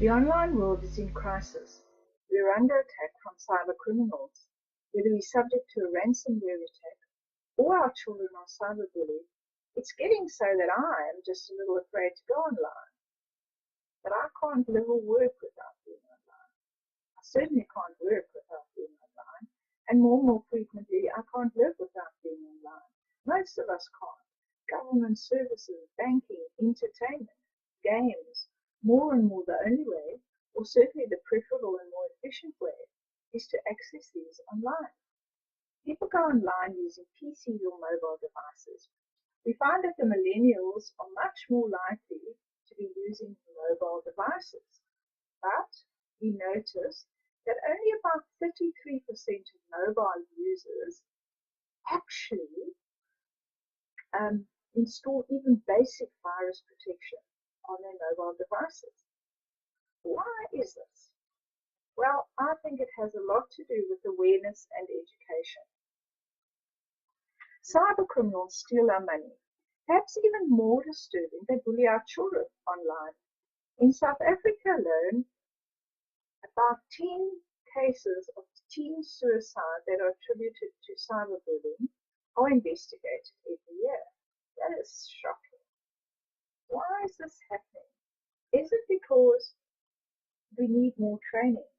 The online world is in crisis. We are under attack from cyber criminals. Whether we're subject to a ransomware attack or our children are cyberbullied, it's getting so that I am just a little afraid to go online. But I can't live or work without being online. I certainly can't work without being online. And more frequently, I can't live without being online. Most of us can't. Government services, banking, entertainment, games, more and more the only way, or certainly the preferable and more efficient way, is to access these online. People go online using PCs or mobile devices. We find that the millennials are much more likely to be using mobile devices. But we notice that only about 33% of mobile users actually install even basic virus protection on their mobile devices. Why is this? Well, I think it has a lot to do with awareness and education. Cyber criminals steal our money. Perhaps even more disturbing, they bully our children online. In South Africa alone, about 10 cases of teen suicide that are attributed to cyberbullying are investigated every year. That is shocking. Why is this happening? Is it because we need more training?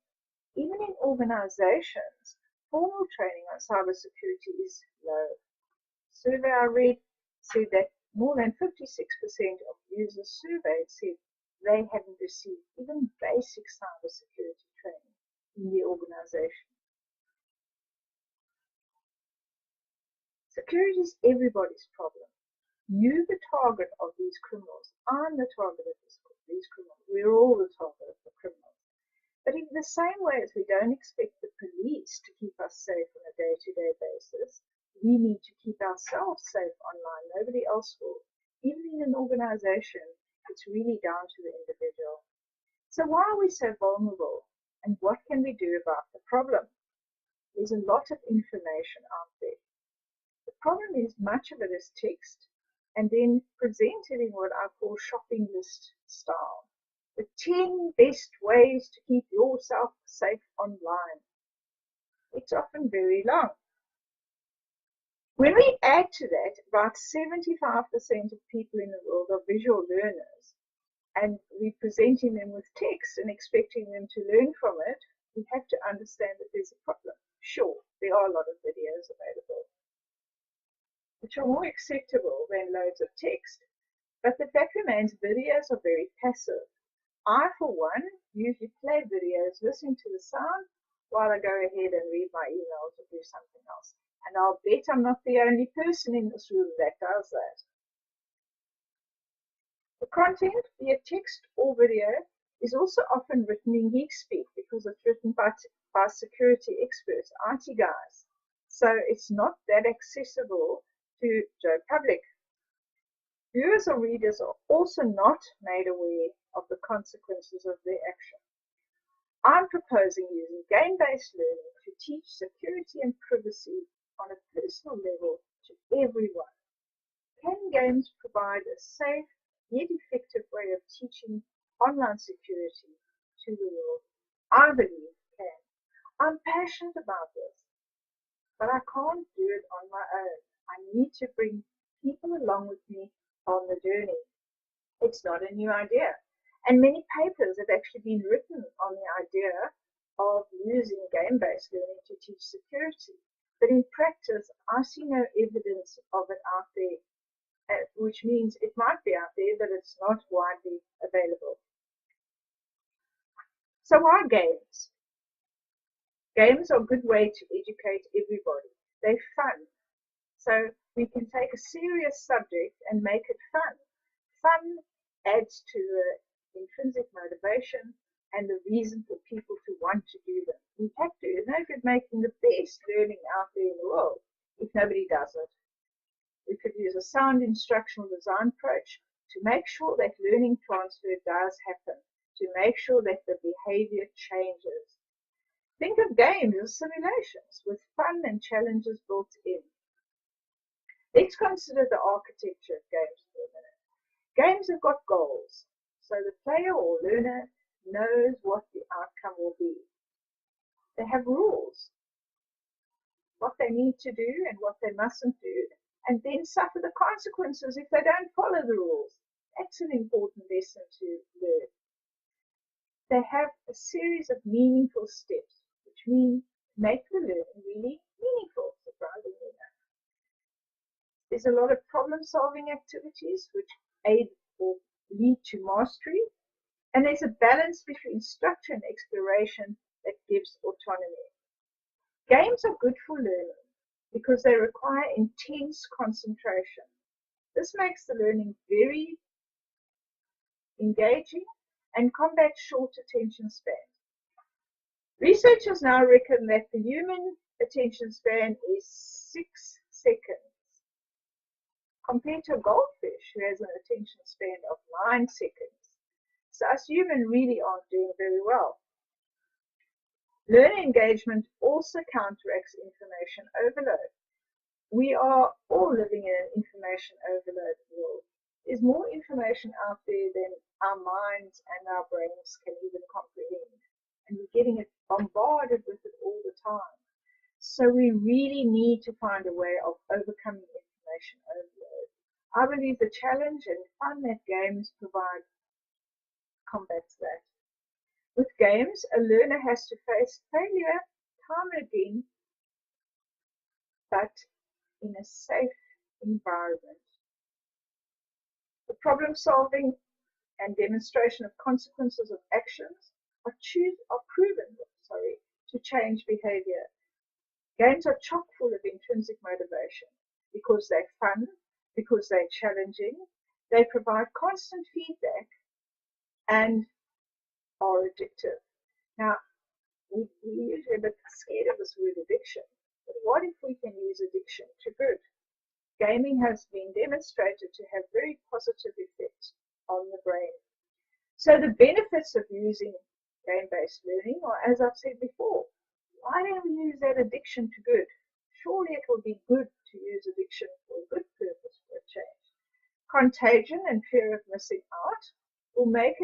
Even in organizations, formal training on cybersecurity is low. A survey I read said that more than 56% of users surveyed said they hadn't received even basic cybersecurity training in the organization. Security is everybody's problem. You're the target of these criminals. I'm the target of these criminals. We're all the target of the criminals. But in the same way as we don't expect the police to keep us safe on a day-to-day basis, we need to keep ourselves safe online. Nobody else will. Even in an organization, it's really down to the individual. So why are we so vulnerable? And what can we do about the problem? There's a lot of information out there. The problem is much of it is text and then presented in what I call shopping list style. The 10 best ways to keep yourself safe online. It's often very long. When we add to that, about 75% of people in the world are visual learners, and we're presenting them with text and expecting them to learn from it, we have to understand that there's a problem. Sure, there are a lot of videos available, which are more acceptable than loads of text, but the fact remains videos are very passive. I, for one, usually play videos, listen to the sound, while I go ahead and read my emails or do something else. And I'll bet I'm not the only person in this room that does that. The content, be it text or video, is also often written in geek speak because it's written by security experts, IT guys. So it's not that accessible to Joe Public. Viewers or readers are also not made aware of the consequences of their action. I'm proposing using game-based learning to teach security and privacy on a personal level to everyone. Can games provide a safe yet effective way of teaching online security to the world? I believe it can. I'm passionate about this, but I can't do it on my own. I need to bring people along with me on the journey. It's not a new idea. And many papers have actually been written on the idea of using game-based learning to teach security. But in practice, I see no evidence of it out there, which means it might be out there, but it's not widely available. So why games? Games are a good way to educate everybody. They're fun. So we can take a serious subject and make it fun. Fun adds to the intrinsic motivation and the reason for people to want to do them. We have to. There's no good making the best learning out there in the world if nobody does it. We could use a sound instructional design approach to make sure that learning transfer does happen, to make sure that the behavior changes. Think of games as simulations with fun and challenges built in. Let's consider the architecture of games for a minute. Games have got goals, so the player or learner knows what the outcome will be. They have rules, what they need to do and what they mustn't do, and then suffer the consequences if they don't follow the rules. That's an important lesson to learn. They have a series of meaningful steps, which mean make the learning really meaningful, surprisingly enough. There's a lot of problem-solving activities which aid or lead to mastery, and there's a balance between structure and exploration that gives autonomy. Games are good for learning because they require intense concentration. This makes the learning very engaging and combats short attention spans. Researchers now reckon that the human attention span is 6 seconds, compared to a goldfish who has an attention span of 9 seconds. So us humans really aren't doing very well. Learner engagement also counteracts information overload. We are all living in an information overload world. There's more information out there than our minds and our brains can even comprehend. And we're getting it bombarded with it all the time. So we really need to find a way of overcoming information overload. I believe the challenge and fun that games provide combats that. With games, a learner has to face failure time and again, but in a safe environment. The problem solving and demonstration of consequences of actions are proven to change behavior. Games are chock full of intrinsic motivation because they're fun, because they're challenging, they provide constant feedback, and are addictive. Now, we usually a bit scared of this word addiction, but what if we can use addiction to good? Gaming has been demonstrated to have very positive effects on the brain. So the benefits of using game-based learning are, as I've said before, why don't we use that addiction to good? Surely it will be good to use addiction for a good purpose, for a change. Contagion and fear of missing out will make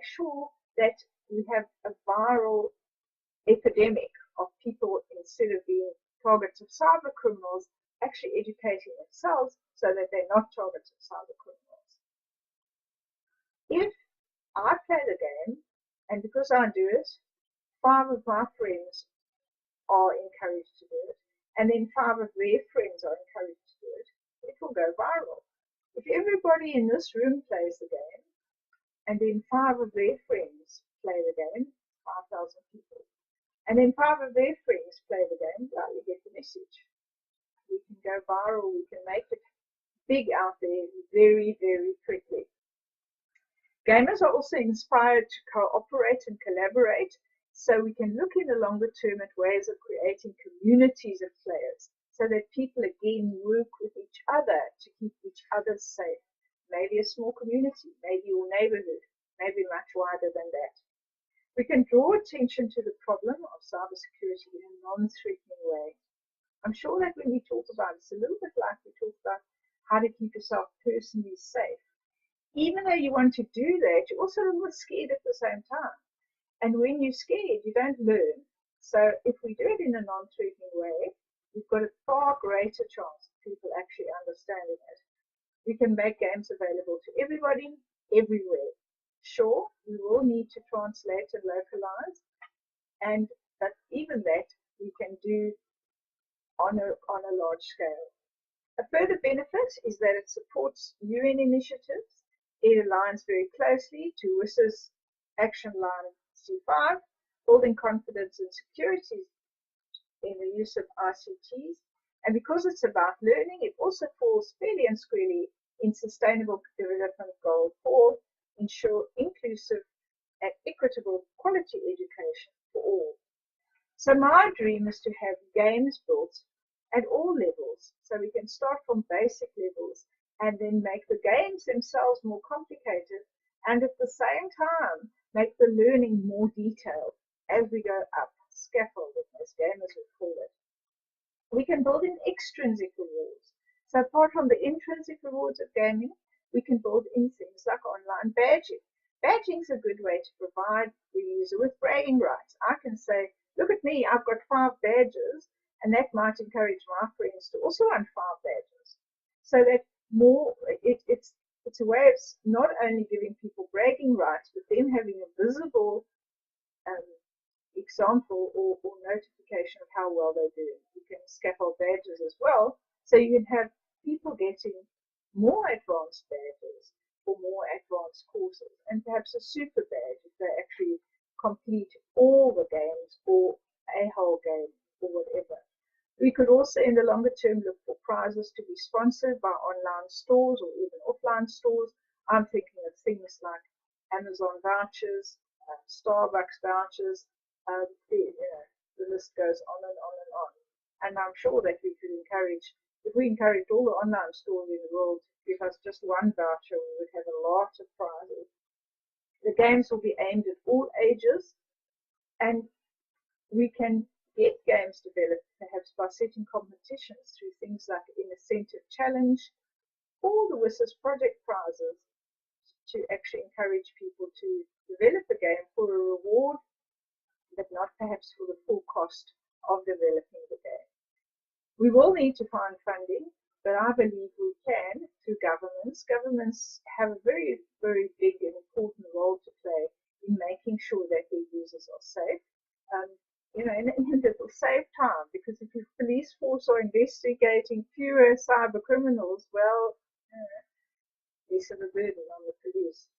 sure that we have a viral epidemic of people, instead of being targets of cyber criminals, actually educating themselves so that they're not targets of cyber criminals. If I play the game, and because I do it, 5 of my friends are encouraged to do it, and then 5 of their friends are encouraged to do it, it will go viral. If everybody in this room plays the game, and then 5 of their friends play the game, 5,000 people, and then 5 of their friends play the game, well, you get the message. We can go viral, we can make it big out there very, very quickly. Gamers are also inspired to cooperate and collaborate, so we can look in the longer term at ways of creating communities of players, so that people again work with each other to keep each other safe. Maybe a small community, maybe your neighborhood, maybe much wider than that. We can draw attention to the problem of cybersecurity in a non-threatening way. I'm sure that when we talk about it, it's a little bit like we talk about how to keep yourself personally safe. Even though you want to do that, you're also a little scared at the same time. And when you're scared, you don't learn. So if we do it in a non-threatening way, we've got a far greater chance of people actually understanding it. We can make games available to everybody, everywhere. Sure, we will need to translate and localize, but even that we can do on a large scale. A further benefit is that it supports UN initiatives. It aligns very closely to WIS's action line C5, building confidence and security in the use of ICTs. And because it's about learning, it also falls fairly and squarely in Sustainable Development Goal 4, ensure inclusive and equitable quality education for all. So my dream is to have games built at all levels, so we can start from basic levels and then make the games themselves more complicated, and at the same time make the learning more detailed as we go up, scaffolding, as gamers would call it. We can build in extrinsic rewards. So apart from the intrinsic rewards of gaming, we can build in things like online badging. Badging is a good way to provide the user with bragging rights. I can say, look at me, I've got 5 badges, and that might encourage my friends to also earn 5 badges. So that more, it's a way of not only giving people bragging rights, but then having a visible um, example or notification of how well they're doing. You can scaffold badges as well, so you can have people getting more advanced badges for more advanced courses, and perhaps a super badge if they actually complete all the games or a whole game or whatever. We could also, in the longer term, look for prizes to be sponsored by online stores or even offline stores. I'm thinking of things like Amazon vouchers, Starbucks vouchers, the list goes on and on and on. And I'm sure that we could encourage, if we encouraged all the online stores in the world to give us just one voucher, we would have a lot of prizes. The games will be aimed at all ages, and we can get games developed perhaps by setting competitions through things like an incentive challenge or the WSIS project prizes to actually encourage people to develop a game for a reward, but not perhaps for the full cost of developing the game. We will need to find funding, but I believe we can through governments. Governments have a very, very big and important role to play in making sure that their users are safe. And it will save time, because if your police force are investigating fewer cyber criminals, well, less of a burden on the police.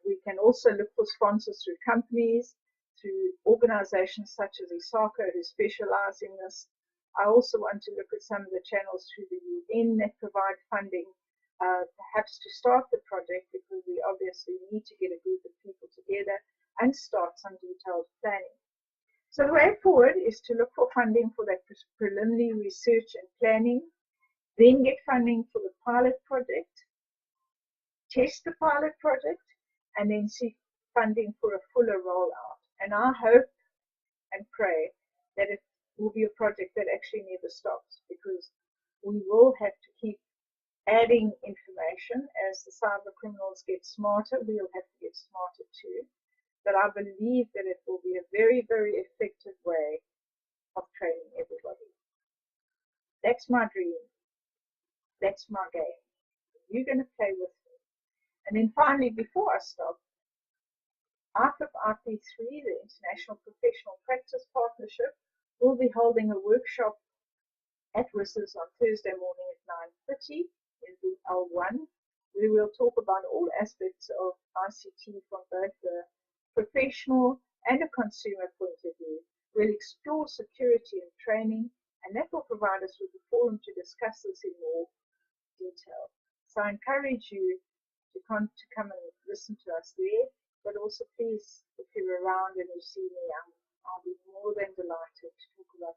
We can also look for sponsors through companies, through organizations such as ISACO who specialize in this. I also want to look at some of the channels through the UN that provide funding, perhaps to start the project, because we obviously need to get a group of people together and start some detailed planning. So the way forward is to look for funding for that preliminary research and planning, then get funding for the pilot project, test the pilot project, and then seek funding for a fuller rollout. And I hope and pray that it will be a project that actually never stops, because we will have to keep adding information as the cyber criminals get smarter. We'll have to get smarter too. But I believe that it will be a very, very effective way of training everybody. That's my dream. That's my game. You're going to play with me. And then finally, before I stop, IPP3, the International Professional Practice Partnership, will be holding a workshop at WSIS on Thursday morning at 9:30 in booth L1. We will talk about all aspects of ICT from both the professional and a consumer point of view. We'll explore security and training, and that will provide us with a forum to discuss this in more detail. So I encourage you to come and listen to us there, but also please, if you're around and you see me, I'll be more than delighted to talk about